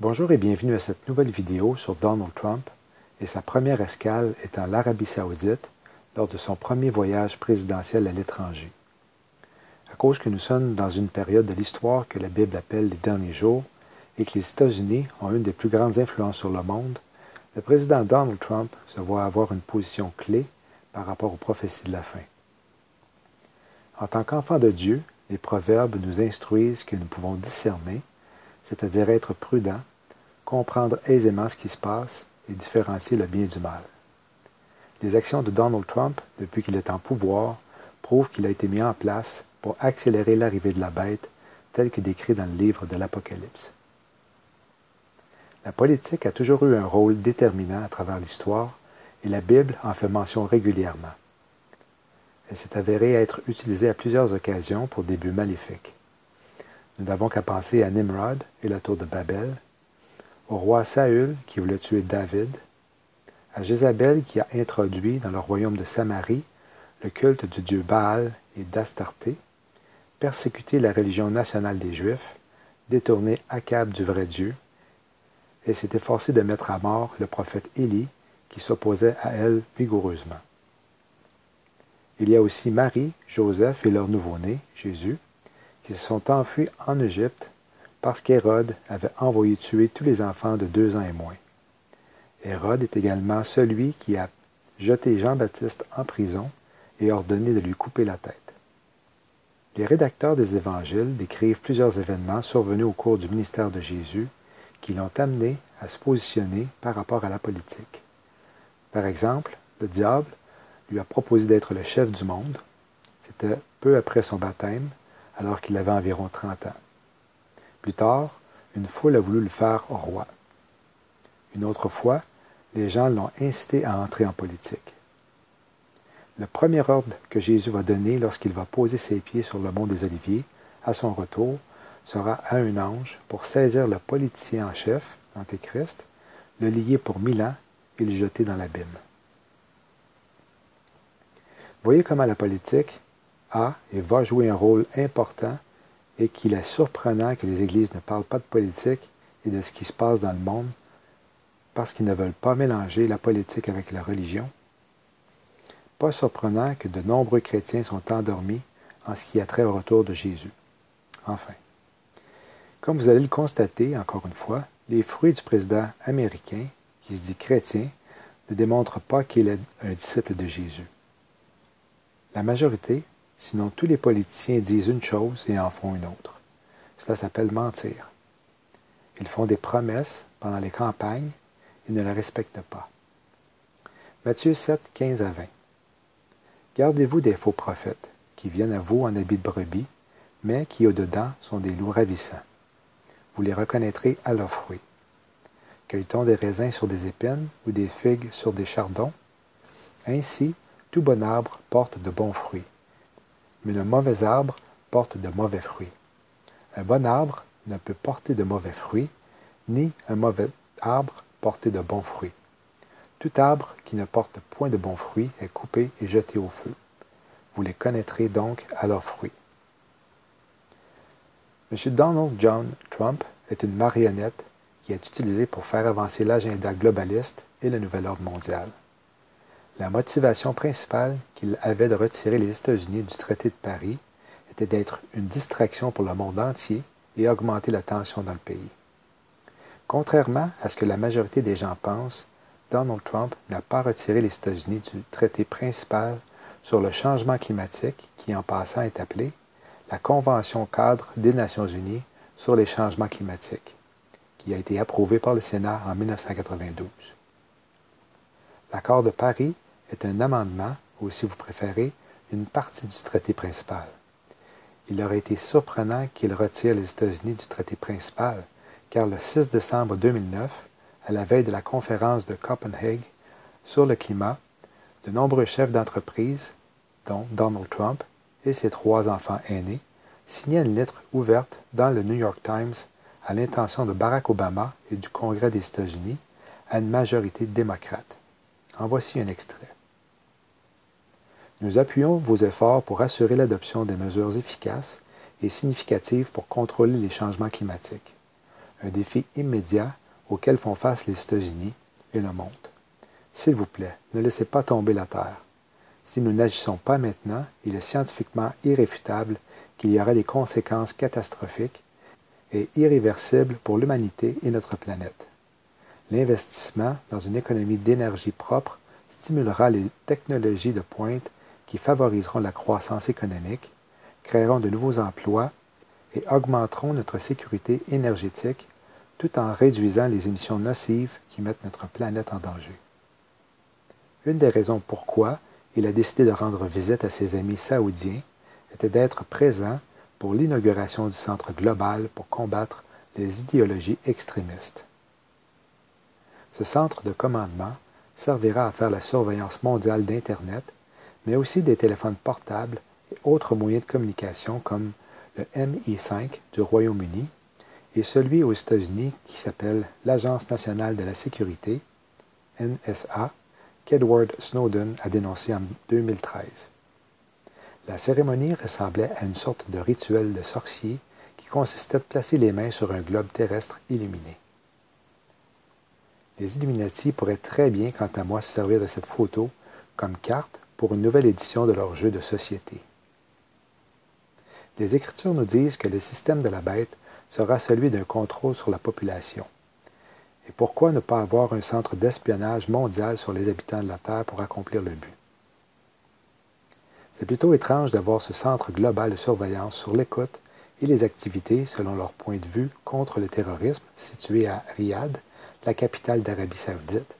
Bonjour et bienvenue à cette nouvelle vidéo sur Donald Trump et sa première escale étant l'Arabie Saoudite lors de son premier voyage présidentiel à l'étranger. À cause que nous sommes dans une période de l'histoire que la Bible appelle les derniers jours et que les États-Unis ont une des plus grandes influences sur le monde, le président Donald Trump se voit avoir une position clé par rapport aux prophéties de la fin. En tant qu'enfants de Dieu, les proverbes nous instruisent que nous pouvons discerner, c'est-à-dire être prudents, comprendre aisément ce qui se passe et différencier le bien du mal. Les actions de Donald Trump, depuis qu'il est en pouvoir, prouvent qu'il a été mis en place pour accélérer l'arrivée de la bête, tel que décrit dans le livre de l'Apocalypse. La politique a toujours eu un rôle déterminant à travers l'histoire et la Bible en fait mention régulièrement. Elle s'est avérée être utilisée à plusieurs occasions pour des buts maléfiques. Nous n'avons qu'à penser à Nimrod et la tour de Babel, au roi Saül qui voulait tuer David, à Jézabel qui a introduit dans le royaume de Samarie le culte du dieu Baal et d'Astarté, persécuté la religion nationale des Juifs, détourné Akab du vrai Dieu, et s'est efforcé de mettre à mort le prophète Élie qui s'opposait à elle vigoureusement. Il y a aussi Marie, Joseph et leur nouveau-né, Jésus, qui se sont enfuis en Égypte parce qu'Hérode avait envoyé tuer tous les enfants de 2 ans et moins. Hérode est également celui qui a jeté Jean-Baptiste en prison et ordonné de lui couper la tête. Les rédacteurs des évangiles décrivent plusieurs événements survenus au cours du ministère de Jésus qui l'ont amené à se positionner par rapport à la politique. Par exemple, le diable lui a proposé d'être le chef du monde. C'était peu après son baptême, alors qu'il avait environ 30 ans. Plus tard, une foule a voulu le faire roi. Une autre fois, les gens l'ont incité à entrer en politique. Le premier ordre que Jésus va donner lorsqu'il va poser ses pieds sur le mont des Oliviers, à son retour, sera à un ange pour saisir le politicien en chef, l'Antéchrist, le lier pour 1000 ans et le jeter dans l'abîme. Voyez comment la politique a et va jouer un rôle important et qu'il est surprenant que les églises ne parlent pas de politique et de ce qui se passe dans le monde parce qu'ils ne veulent pas mélanger la politique avec la religion. Pas surprenant que de nombreux chrétiens sont endormis en ce qui a trait au retour de Jésus. Enfin, comme vous allez le constater, encore une fois, les fruits du président américain, qui se dit chrétien, ne démontrent pas qu'il est un disciple de Jésus. La majorité, sinon tous les politiciens disent une chose et en font une autre. Cela s'appelle mentir. Ils font des promesses pendant les campagnes et ne les respectent pas. Matthieu 7, 15 à 20. Gardez-vous des faux prophètes qui viennent à vous en habits de brebis, mais qui au-dedans sont des loups ravissants. Vous les reconnaîtrez à leurs fruits. Cueille-t-on des raisins sur des épines ou des figues sur des chardons? Ainsi, tout bon arbre porte de bons fruits, mais le mauvais arbre porte de mauvais fruits. Un bon arbre ne peut porter de mauvais fruits, ni un mauvais arbre porter de bons fruits. Tout arbre qui ne porte point de bons fruits est coupé et jeté au feu. Vous les connaîtrez donc à leurs fruits. M. Donald John Trump est une marionnette qui est utilisée pour faire avancer l'agenda globaliste et le nouvel ordre mondial. La motivation principale qu'il avait de retirer les États-Unis du traité de Paris était d'être une distraction pour le monde entier et augmenter la tension dans le pays. Contrairement à ce que la majorité des gens pensent, Donald Trump n'a pas retiré les États-Unis du traité principal sur le changement climatique qui, en passant, est appelé la Convention cadre des Nations unies sur les changements climatiques, qui a été approuvé par le Sénat en 1992. L'accord de Paris est un amendement, ou si vous préférez, une partie du traité principal. Il aurait été surprenant qu'il retire les États-Unis du traité principal, car le 6 décembre 2009, à la veille de la conférence de Copenhague sur le climat, de nombreux chefs d'entreprise, dont Donald Trump et ses 3 enfants aînés, signaient une lettre ouverte dans le New York Times à l'intention de Barack Obama et du Congrès des États-Unis à une majorité démocrate. En voici un extrait. Nous appuyons vos efforts pour assurer l'adoption des mesures efficaces et significatives pour contrôler les changements climatiques. un défi immédiat auquel font face les États-Unis et le monde. S'il vous plaît, ne laissez pas tomber la Terre. Si nous n'agissons pas maintenant, il est scientifiquement irréfutable qu'il y aura des conséquences catastrophiques et irréversibles pour l'humanité et notre planète. L'investissement dans une économie d'énergie propre stimulera les technologies de pointe qui favoriseront la croissance économique, créeront de nouveaux emplois et augmenteront notre sécurité énergétique tout en réduisant les émissions nocives qui mettent notre planète en danger. Une des raisons pourquoi il a décidé de rendre visite à ses amis saoudiens était d'être présent pour l'inauguration du Centre global pour combattre les idéologies extrémistes. Ce centre de commandement servira à faire la surveillance mondiale d'Internet, mais aussi des téléphones portables et autres moyens de communication comme le MI5 du Royaume-Uni et celui aux États-Unis qui s'appelle l'Agence nationale de la sécurité, NSA, qu'Edward Snowden a dénoncé en 2013. La cérémonie ressemblait à une sorte de rituel de sorcier qui consistait de placer les mains sur un globe terrestre illuminé. Les Illuminati pourraient très bien, quant à moi, se servir de cette photo comme carte pour une nouvelle édition de leur jeu de société. Les Écritures nous disent que le système de la bête sera celui d'un contrôle sur la population. Et pourquoi ne pas avoir un centre d'espionnage mondial sur les habitants de la Terre pour accomplir le but? C'est plutôt étrange d'avoir ce centre global de surveillance sur l'écoute et les activités selon leur point de vue contre le terrorisme situé à Riyad, la capitale d'Arabie saoudite,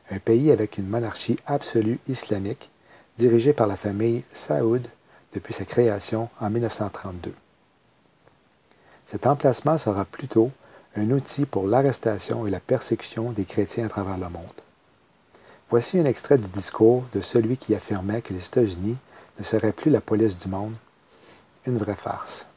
un pays avec une monarchie absolue islamique dirigée par la famille Saoud depuis sa création en 1932. Cet emplacement sera plutôt un outil pour l'arrestation et la persécution des chrétiens à travers le monde. Voici un extrait du discours de celui qui affirmait que les États-Unis ne seraient plus la police du monde, une vraie farce.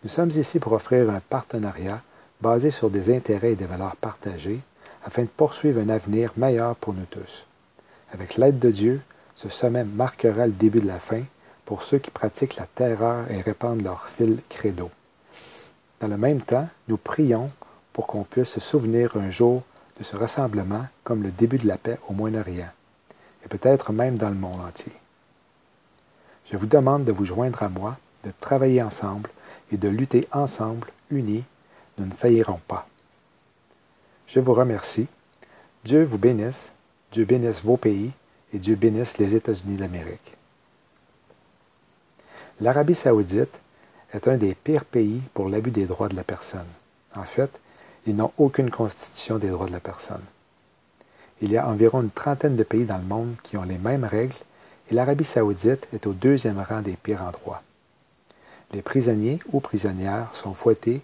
Nous sommes ici pour offrir un partenariat basé sur des intérêts et des valeurs partagées afin de poursuivre un avenir meilleur pour nous tous. Avec l'aide de Dieu, ce sommet marquera le début de la fin pour ceux qui pratiquent la terreur et répandent leur fil credo. Dans le même temps, nous prions pour qu'on puisse se souvenir un jour de ce rassemblement comme le début de la paix au Moyen-Orient, et peut-être même dans le monde entier. Je vous demande de vous joindre à moi, de travailler ensemble et de lutter ensemble, unis. Nous ne faillirons pas. Je vous remercie. Dieu vous bénisse, Dieu bénisse vos pays et Dieu bénisse les États-Unis d'Amérique. L'Arabie saoudite est un des pires pays pour l'abus des droits de la personne. En fait, ils n'ont aucune constitution des droits de la personne. Il y a environ une trentaine de pays dans le monde qui ont les mêmes règles et l'Arabie saoudite est au deuxième rang des pires endroits. Les prisonniers ou prisonnières sont fouettés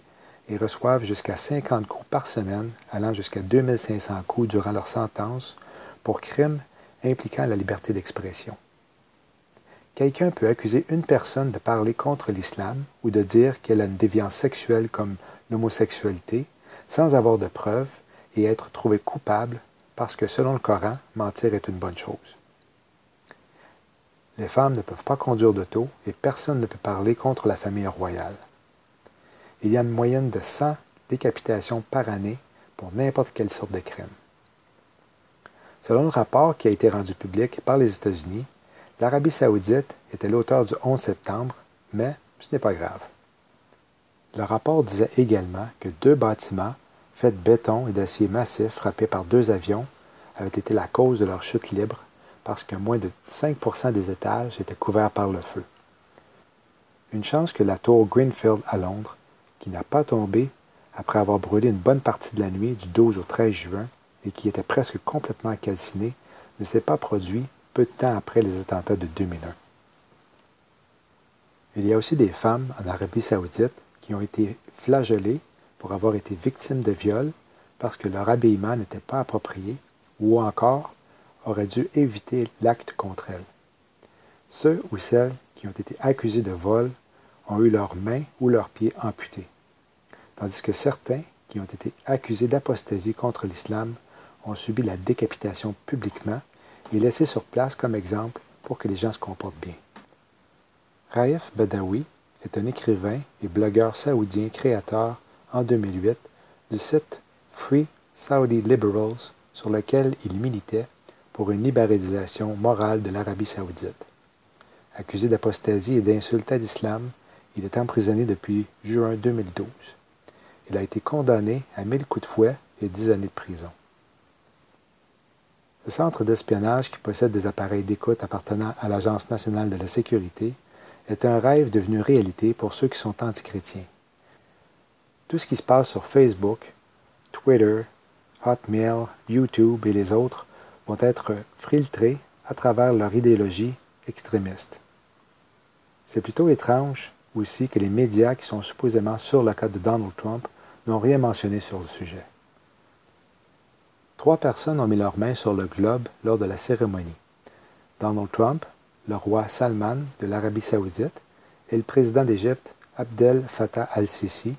et reçoivent jusqu'à 50 coups par semaine, allant jusqu'à 2500 coups durant leur sentence pour crimes impliquant la liberté d'expression. Quelqu'un peut accuser une personne de parler contre l'islam ou de dire qu'elle a une déviance sexuelle comme l'homosexualité sans avoir de preuves et être trouvé coupable parce que selon le Coran, mentir est une bonne chose. Les femmes ne peuvent pas conduire d'auto et personne ne peut parler contre la famille royale. Il y a une moyenne de 100 décapitations par année pour n'importe quelle sorte de crime. Selon le rapport qui a été rendu public par les États-Unis, l'Arabie saoudite était l'auteur du 11 septembre, mais ce n'est pas grave. Le rapport disait également que 2 bâtiments faits de béton et d'acier massif frappés par 2 avions avaient été la cause de leur chute libre parce que moins de 5% des étages étaient couverts par le feu. Une chance que la tour Greenfield à Londres, qui n'a pas tombé après avoir brûlé une bonne partie de la nuit du 12 au 13 juin et qui était presque complètement calcinée, ne s'est pas produit peu de temps après les attentats de 2001. Il y a aussi des femmes en Arabie saoudite qui ont été flagellées pour avoir été victimes de viols parce que leur habillement n'était pas approprié ou encore auraient dû éviter l'acte contre elles. Ceux ou celles qui ont été accusés de vol ont eu leurs mains ou leurs pieds amputés, tandis que certains qui ont été accusés d'apostasie contre l'islam ont subi la décapitation publiquement et laissés sur place comme exemple pour que les gens se comportent bien. Raif Badawi, est un écrivain et blogueur saoudien créateur, en 2008, du site Free Saudi Liberals, sur lequel il militait pour une libéralisation morale de l'Arabie saoudite. Accusé d'apostasie et d'insulte à l'islam, il est emprisonné depuis juin 2012. Il a été condamné à 1000 coups de fouet et 10 années de prison. Ce centre d'espionnage, qui possède des appareils d'écoute appartenant à l'Agence nationale de la sécurité, est un rêve devenu réalité pour ceux qui sont antichrétiens. Tout ce qui se passe sur Facebook, Twitter, Hotmail, YouTube et les autres vont être filtrés à travers leur idéologie extrémiste. C'est plutôt étrange aussi que les médias qui sont supposément sur le cas de Donald Trump n'ont rien mentionné sur le sujet. 3 personnes ont mis leurs mains sur le globe lors de la cérémonie. Donald Trump, le roi Salman de l'Arabie saoudite et le président d'Égypte, Abdel Fattah al-Sisi,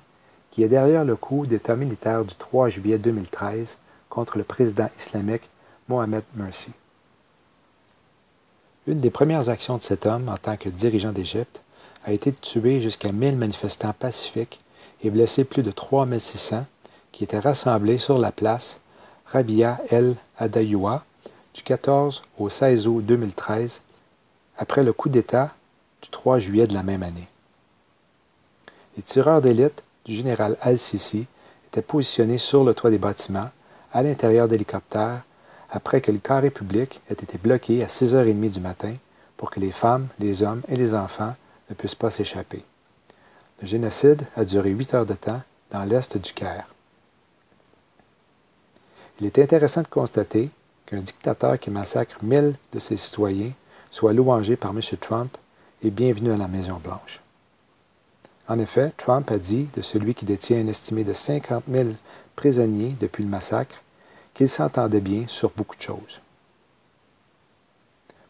qui est derrière le coup d'État militaire du 3 juillet 2013 contre le président islamique Mohamed Morsi. Une des premières actions de cet homme en tant que dirigeant d'Égypte a été de tuer jusqu'à 1000 manifestants pacifiques et blesser plus de 3600 qui étaient rassemblés sur la place Rabia El Adayoua du 14 au 16 août 2013 après le coup d'État du 3 juillet de la même année. Les tireurs d'élite du général al-Sisi étaient positionnés sur le toit des bâtiments, à l'intérieur d'hélicoptères, après que le carré public ait été bloqué à 6h30 du matin pour que les femmes, les hommes et les enfants ne puissent pas s'échapper. Le génocide a duré 8 heures de temps dans l'est du Caire. Il est intéressant de constater qu'un dictateur qui massacre 1000 de ses citoyens soit louangé par M. Trump et bienvenu à la Maison-Blanche. En effet, Trump a dit de celui qui détient un estimé de 50 000 prisonniers depuis le massacre qu'il s'entendait bien sur beaucoup de choses.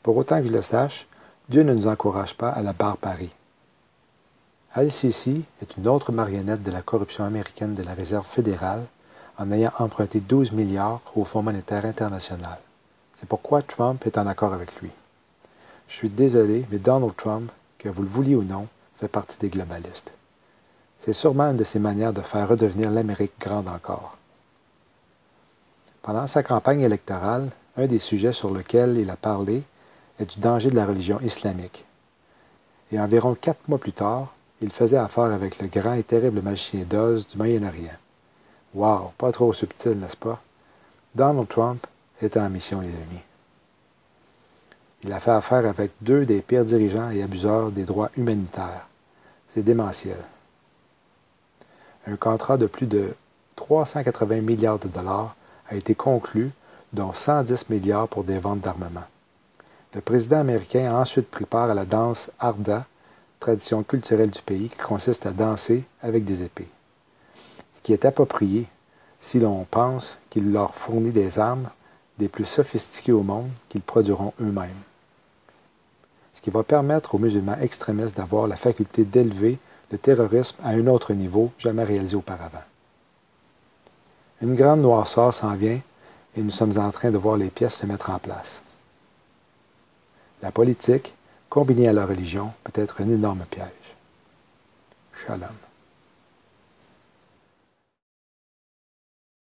Pour autant que je le sache, Dieu ne nous encourage pas à la barbarie. Al-Sisi est une autre marionnette de la corruption américaine de la Réserve fédérale en ayant emprunté 12 milliards au Fonds monétaire international. C'est pourquoi Trump est en accord avec lui. Je suis désolé, mais Donald Trump, que vous le vouliez ou non, fait partie des globalistes. C'est sûrement une de ses manières de faire redevenir l'Amérique grande encore. Pendant sa campagne électorale, un des sujets sur lesquels il a parlé est du danger de la religion islamique. Et environ 4 mois plus tard, il faisait affaire avec le grand et terrible magicien d'Oz du Moyen-Orient. Wow, pas trop subtil, n'est-ce pas? Donald Trump est en mission, les amis. Il a fait affaire avec 2 des pires dirigeants et abuseurs des droits humanitaires. C'est démentiel. Un contrat de plus de 380 milliards de dollars a été conclu, dont 110 milliards pour des ventes d'armement. Le président américain a ensuite pris part à la danse Arda, tradition culturelle du pays qui consiste à danser avec des épées. Ce qui est approprié si l'on pense qu'il leur fournit des armes des plus sophistiquées au monde qu'ils produiront eux-mêmes. Ce qui va permettre aux musulmans extrémistes d'avoir la faculté d'élever le terrorisme à un autre niveau jamais réalisé auparavant. Une grande noirceur s'en vient et nous sommes en train de voir les pièces se mettre en place. La politique, combinée à la religion, peut être un énorme piège. Shalom.